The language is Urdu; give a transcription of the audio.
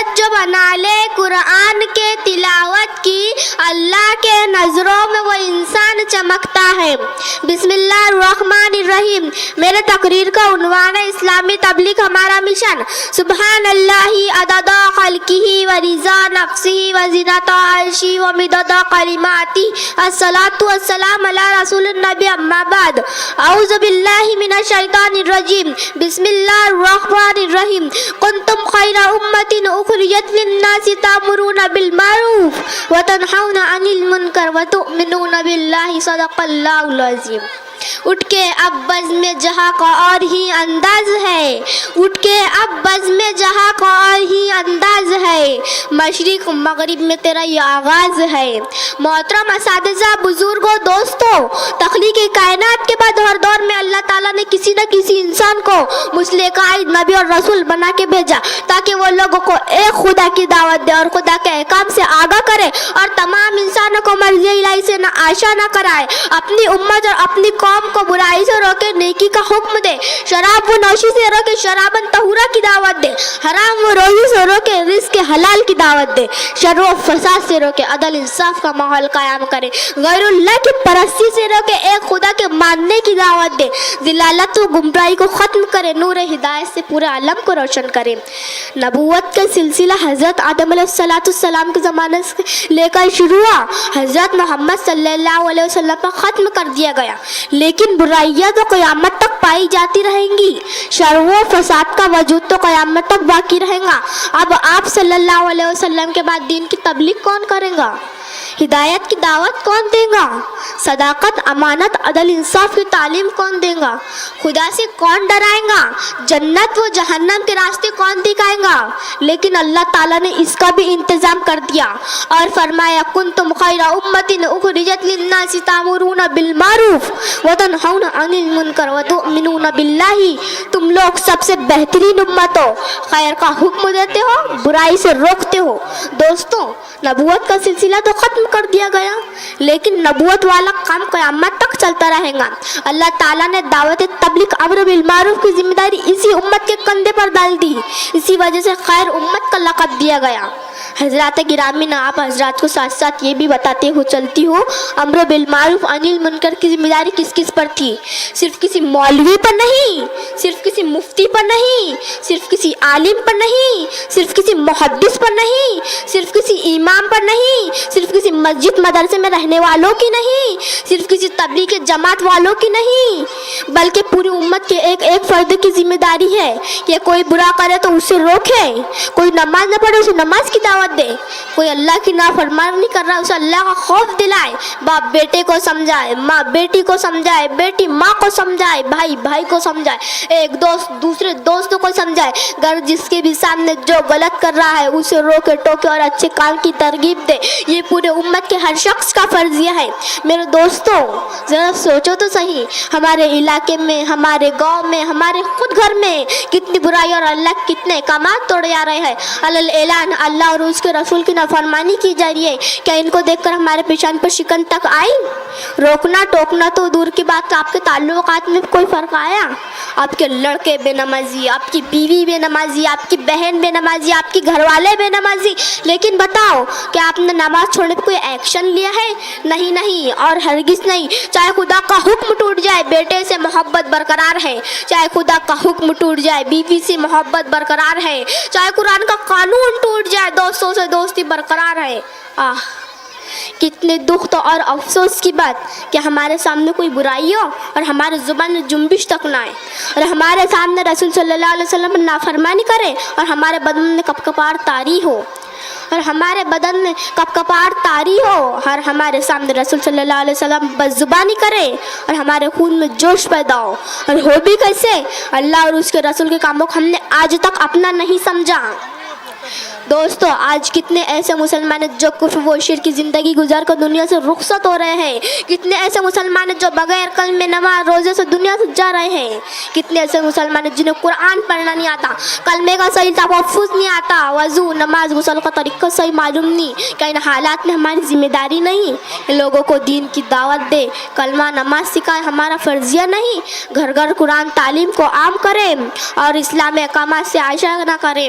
عادت جو بنا لے قرآن کے تلاوت کی، اللہ کے نظروں میں وہ انسان چمکتا ہے۔ بسم اللہ الرحمن الرحیم۔ میرے تقریر کا عنوان ہے اسلامی تبلیغ ہمارا مشن۔ سبحان اللہ عدد خلقہ و رضا نفسہ و زینت عرشہ و مداد کلماتہ، الصلاۃ والسلام علی رسول النبی، اما بعد۔ اعوذ باللہ من الشیطان الرجیم، بسم اللہ الرحمن الرحیم۔ کنتم خیر امۃ اخرجت للناس تأمرون بالمعروف وتنہون عن المنکر وتؤمنون باللہ، صدق اللہ العظیم۔ اٹھ کے اب بزم جہاں کا اور ہی انداز ہے، اٹھ کے اب بزم جہاں کا اور ہی انداز ہے، مشرق مغرب میں تیرا یہ آغاز ہے۔ محترم اساتذہ، بزرگوں، دوستوں، تخلیق کائنات کے بعد ہر دور میں اللہ تعالیٰ نے کسی نہ کسی انسان کو مسلح قائد، نبی اور رسول بنا کے بھیجا تاکہ وہ لوگوں کو ایک خدا کی دعوت دے اور خدا کے احکام سے آگاہ کرے اور تمام انسانوں کو مرضی الہی سے آشنا نہ کرائے، اپنی امت اور اپنی قوم کو برائی سے روکے، نیکی کا حکم دے، شراب و نوشی سے روکے، شرابن طہورہ کی دعوت دے، حرام و روزی سے روکے، رزق حلال کی دعوت دے، شر و فساد سے روکے، عدل انصاف کا ماحول قائم کرے، غیر اللہ کی پرستی سے روکے، ایک خدا کے ماننے کی دعوت دے، ضلالت و گمراہی کو ختم کرے، نور ہدایت سے پورے عالم کو روشن کرے۔ نبوت کا سلسلہ حضرت آدم علیہ السلام کے زمانے سے لے کر شروع ہوا، حضرت محمد صلی اللہ علیہ وسلم پر ختم کر دیا گیا، لیکن برائیاں تو قیامت تک پائی جاتی رہیں گی، شر و فساد کا وجود تو قیامت تک باقی رہے گا۔ اب آپ صلی اللہ علیہ وسلم کے بعد دین کی تبلیغ کون کرے گا؟ ہدایت کی دعوت کون دے گا؟ صداقت، امانت، عدل انصاف کی تعلیم کون دے گا؟ خدا سے کون ڈرائے گا؟ جنت و جہنم کے راستے کون دکھائے گا؟ لیکن اللہ تعالیٰ نے اس کا بھی انتظام کر دیا اور فرمایا، کنتم خیر امۃ اخرجت للناس تأمرون بالمعروف وتنہون عن المنکر وتؤمنون باللہ، تم لوگ سب سے بہترین امت ہو، خیر کا حکم دیتے ہو، برائی سے روکتے ہو۔ دوستوں، نبوت کا سلسلہ تو ختم کر دیا گیا، لیکن نبوت والا کام قیامت تک چلتا رہے گا۔ اللہ تعالیٰ نے دعوت تبلیغ امر بالمعروف کی ذمہ داری اسی امت کے کندھے پر ڈال دی، اسی وجہ سے خیر امت کا لقب دیا گیا۔ حضرات گرامی، میں آپ حضرات کو ساتھ ساتھ یہ بھی بتاتے ہو چلتی ہوں، امر بالمعروف عن المنکر کی ذمہ داری کس کس پر تھی؟ صرف کسی مولوی پر نہیں، صرف کسی مفتی پر نہیں، صرف کسی عالم پر نہیں، صرف کسی محدث پر نہیں، صرف کسی امام پر نہیں، صرف کسی مسجد مدرسے میں رہنے والوں کی نہیں، صرف کسی تبلیغ جماعت والوں کی نہیں، بلکہ پوری امت کے ایک ایک فرد کی ذمہ داری ہے کہ کوئی برا کرے تو اسے روکے، کوئی نماز نہ پڑھے اسے نماز کی دعوت دے، کوئی اللہ کی نافرمانی کر رہا ہے اسے اللہ کا خوف دلائے، باپ بیٹے کو سمجھائے، ماں بیٹی کو سمجھائے، بیٹی ماں کو سمجھائے، بھائی بھائی کو سمجھائے، ایک دوست دوسرے دوستوں کو سمجھائے، گر جس کے بھی سامنے جو غلط کر رہا ہے اسے روکے ٹوکے اور اچھے کام کی ترغیب دے۔ یہ پورے امت کے ہر شخص کا فرضیہ ہے۔ میرے دوستوں، ذرا سوچو تو صحیح، ہمارے علاقے میں، ہمارے گاؤں میں، ہمارے خود گھر میں کتنی برائی اور اللہ کتنے احکامات توڑے جا رہے ہیں۔ علل اعلان اللہ اور اس کے رسول کی نافرمانی کی جا رہی ہے۔ کیا ان کو دیکھ کر ہمارے پیشان پر شکن تک آئی؟ روکنا ٹوکنا تو دور کی بات، آپ کے تعلقات میں کوئی فرق آیا؟ آپ کے لڑکے بے نمازی، آپ کی بیوی بے نمازی، آپ کی بہن بے نمازی، آپ کی گھر والے بے نمازی، لیکن بتاؤ کیا آپ نے نماز چھوڑنے پہ کوئی ایکشن لیا ہے؟ نہیں، اور ہرگز نہیں۔ چاہے خدا کا حکم ٹوٹ جائے، بیٹے سے محبت برقرار ہے، چاہے خدا کا حکم ٹوٹ جائے، بیوی سے محبت برقرار ہے، چاہے قرآن کا قانون ٹوٹ جائے، دوستوں سے دوستی برقرار ہے۔ کتنے دکھ اور افسوس کی بات کہ ہمارے سامنے کوئی برائی ہو اور ہمارے زبان میں جنبش تک نہ آئے، اور ہمارے سامنے رسول صلی اللہ علیہ وسلم نافرمانی کرے اور ہمارے بدن میں کپکپار طاری ہو، اور ہمارے بدن میں کپکپار طاری ہو، اور ہمارے سامنے رسول صلی اللہ علیہ وسلم بد زبانی کرے اور ہمارے خون میں جوش پیدا ہو، اور ہو بھی کیسے؟ اللہ اور اس کے رسول کے کاموں کو ہم نے آج تک اپنا نہیں سمجھا۔ دوستو، آج کتنے ایسے مسلمان ہیں جو کفر و شرک کی زندگی گزار کر دنیا سے رخصت ہو رہے ہیں، کتنے ایسے مسلمان ہیں جو بغیر کلمہ نماز روزے سے دنیا سے جا رہے ہیں، کتنے ایسے مسلمان ہیں جنہیں قرآن پڑھنا نہیں آتا، کلمے کا صحیح تلفظ نہیں آتا، وضو نماز غسل کا طریقہ صحیح معلوم نہیں۔ کیا ان حالات میں ہماری ذمہ داری نہیں لوگوں کو دین کی دعوت دے، کلمہ نماز سکھائے؟ ہمارا فرضیہ نہیں گھر گھر قرآن تعلیم کو عام کرے اور اسلامی احکامات سے آشنا کرے؟